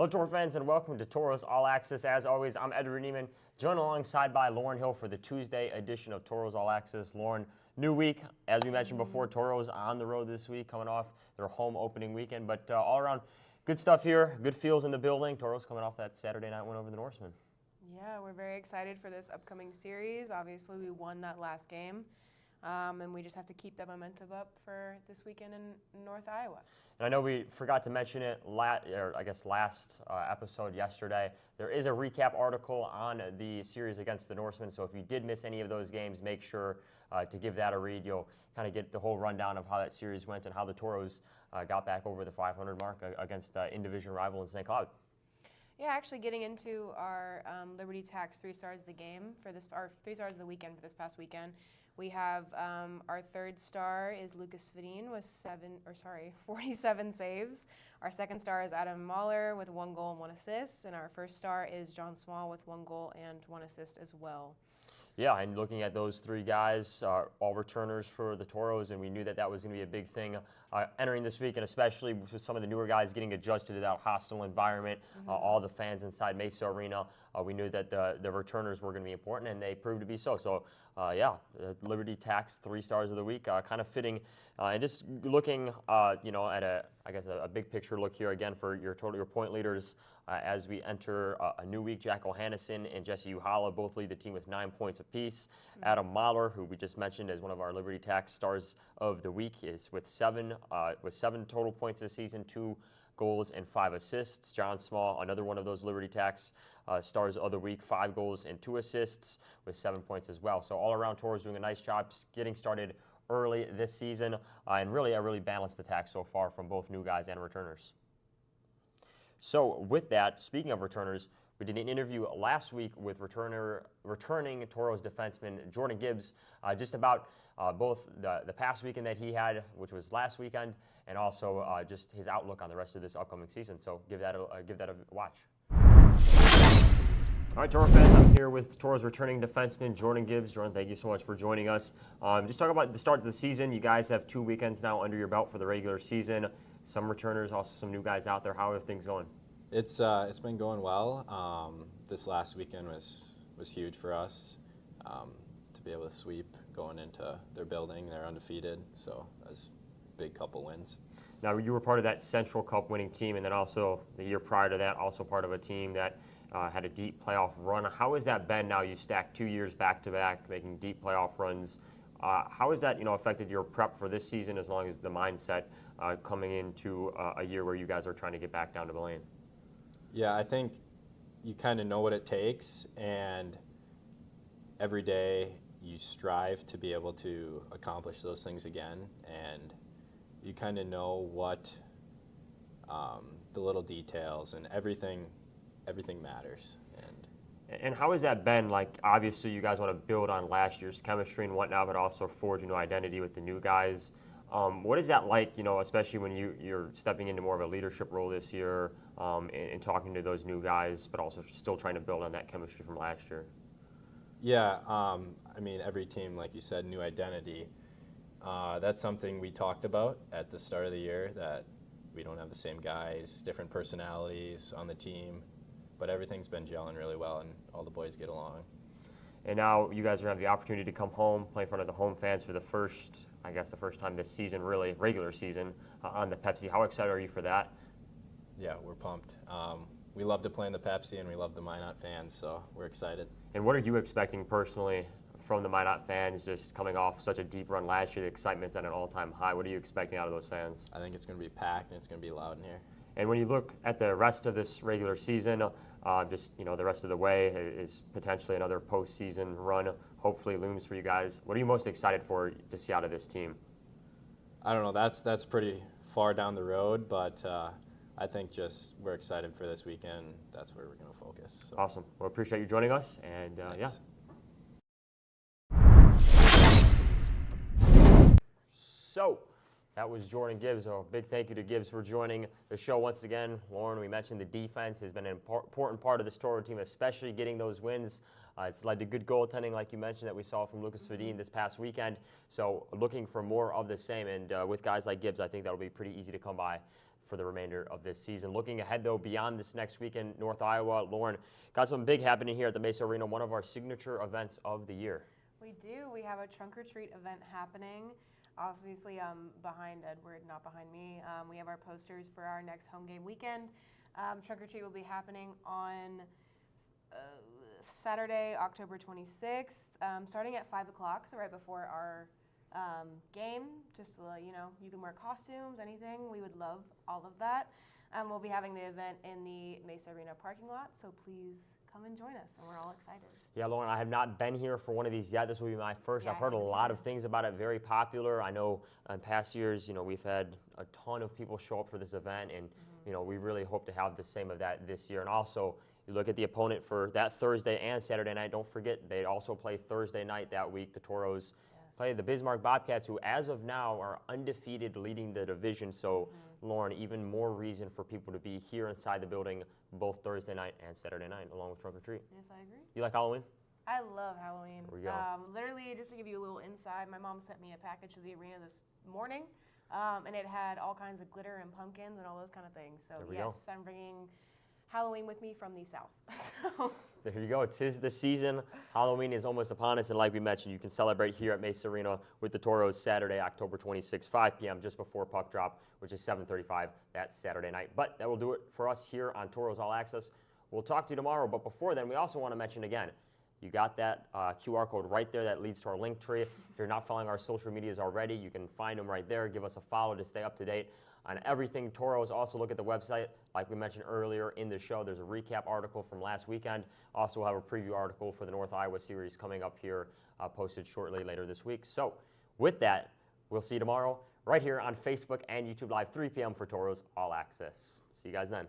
Hello, Toro fans, and welcome to Tauros All Access. As always, I'm Edward Neiman, joined alongside by Lauren Hill for the Tuesday edition of Tauros All Access. Lauren, new week. As we mentioned before, Toros on the road this week, coming off their home opening weekend. But all around, good stuff here, good feels in the building. Toros coming off that Saturday night win over the Norsemen. Yeah, we're very excited for this upcoming series. Obviously, we won that last game, and we just have to keep that momentum up for this weekend in North Iowa. And I know we forgot to mention it, last episode yesterday. There is a recap article on the series against the Norsemen, so if you did miss any of those games, make sure to give that a read. You'll kind of get the whole rundown of how that series went and how the Toros got back over the 500 mark against in-division rival in St. Cloud. Yeah, actually getting into our Liberty Tax 3 stars of the game for this, our 3 stars of the weekend for this past weekend. We have our third star is Lucas Fedin with 47 saves. Our second star is Adam Mahler with 1 goal and 1 assist, and our first star is John Small with 1 goal and 1 assist as well. Yeah, and looking at those 3 guys, all returners for the Toros, and we knew that that was going to be a big thing entering this week, and especially with some of the newer guys getting adjusted to that hostile environment, all the fans inside Mesa Arena. We knew that the returners were going to be important, and they proved to be so. So, yeah, Liberty Tax 3 stars of the week, kind of fitting, and just looking, at a big picture look here again for your point leaders as we enter a new week. Jack O'Hannison and Jesse Uhala both lead the team with 9 points apiece. Adam Mahler, who we just mentioned as one of our Liberty Tax stars of the week, is with 7 total points this season, 2 goals and 5 assists. John Small, another one of those Liberty Tax stars of the week, 5 goals and 2 assists with 7 points as well. So all around, Toros doing a nice job getting started early this season, and really balanced attack so far from both new guys and returners. So with that, speaking of returners, we did an interview last week with returning Toros defenseman Jordan Gibbs, just about both the past weekend that he had, which was last weekend, and also just his outlook on the rest of this upcoming season. So give that a watch. All right, Toro fans, I'm here with Toros returning defenseman Jordan Gibbs. Jordan, thank you so much for joining us. Just talk about the start of the season. You guys have 2 weekends now under your belt for the regular season. Some returners, also some new guys out there. How are things going? It's been going well. This last weekend was huge for us to be able to sweep going into their building. They're undefeated, so that's a big couple wins. Now, you were part of that Central Cup winning team, and then also the year prior to that, also part of a team that had a deep playoff run. How has that been now? You stacked 2 years back-to-back, making deep playoff runs. How has that affected your prep for this season, as long as the mindset coming into a year where you guys are trying to get back down to the lane? Yeah, I think you kind of know what it takes, and every day you strive to be able to accomplish those things again, and you kind of know what the little details and everything matters. And how has that been? Like, obviously, you guys want to build on last year's chemistry and whatnot, but also forge a new identity with the new guys. What is that like, especially when you're stepping into more of a leadership role this year and talking to those new guys, but also still trying to build on that chemistry from last year? Yeah, I mean, every team, like you said, new identity. That's something we talked about at the start of the year, that we don't have the same guys, different personalities on the team, but everything's been gelling really well, and all the boys get along. And now you guys are going to have the opportunity to come home, play in front of the home fans for the first time this season, really, regular season, on the Pepsi. How excited are you for that? Yeah, we're pumped. We love to play in the Pepsi, and we love the Minot fans, so we're excited. And what are you expecting personally from the Minot fans, just coming off such a deep run last year? The excitement's at an all-time high. What are you expecting out of those fans? I think it's going to be packed, and it's going to be loud in here. And when you look at the rest of this regular season, the rest of the way is potentially another postseason run, hopefully looms for you guys. What are you most excited for to see out of this team? I don't know. That's pretty far down the road, but I think just we're excited for this weekend. That's where we're going to focus. So. Awesome. Well, appreciate you joining us, and yeah. So that was Jordan Gibbs. A big thank you to Gibbs for joining the show once again. Lauren, we mentioned the defense has been an important part of this Toro team, especially getting those wins. It's led to good goaltending, like you mentioned, that we saw from Lucas Fedin this past weekend. So looking for more of the same, and with guys like Gibbs, I think that'll be pretty easy to come by for the remainder of this season. Looking ahead, though, beyond this next weekend, North Iowa, Lauren, got something big happening here at the Mesa Arena, one of our signature events of the year. We do. We have a trunk or treat event happening. Obviously, behind Edward, not behind me. We have our posters for our next home game weekend. Trunk or treat will be happening on Saturday, October 26th, starting at 5 o'clock, so right before our game. Just to let you know, you can wear costumes, anything. We would love all of that. We'll be having the event in the Mesa Arena parking lot, so please come and join us, and we're all excited. Yeah, Lauren, I have not been here for one of these yet. This will be my first. Yeah, I've heard a lot of things about it, very popular. I know in past years, we've had a ton of people show up for this event, and we really hope to have the same of that this year. And also, you look at the opponent for that Thursday and Saturday night. Don't forget, they also play Thursday night that week. The Tauros play the Bismarck Bobcats, who as of now are undefeated, leading the division. So, Lauren, even more reason for people to be here inside the building both Thursday night and Saturday night, along with Trunk or Treat. Yes, I agree. You like Halloween? I love Halloween. There we go. Literally, just to give you a little insight, my mom sent me a package to the arena this morning, and it had all kinds of glitter and pumpkins and all those kind of things. So, yes, I'm bringing Halloween with me from the South. So. There you go. 'Tis the season. Halloween is almost upon us, and like we mentioned, you can celebrate here at Mesa Arena with the Tauros Saturday, October 26, 5 p.m., just before puck drop, which is 7:35 that Saturday night. But that will do it for us here on Tauros All Access. We'll talk to you tomorrow, but before then, we also want to mention again, you got that QR code right there that leads to our link tree. If you're not following our social medias already, you can find them right there. Give us a follow to stay up to date on everything Tauros. Also look at the website. Like we mentioned earlier in the show, there's a recap article from last weekend. Also have a preview article for the North Iowa series coming up here, posted shortly later this week. So with that, we'll see you tomorrow right here on Facebook and YouTube Live, 3 p.m. for Tauros All Access. See you guys then.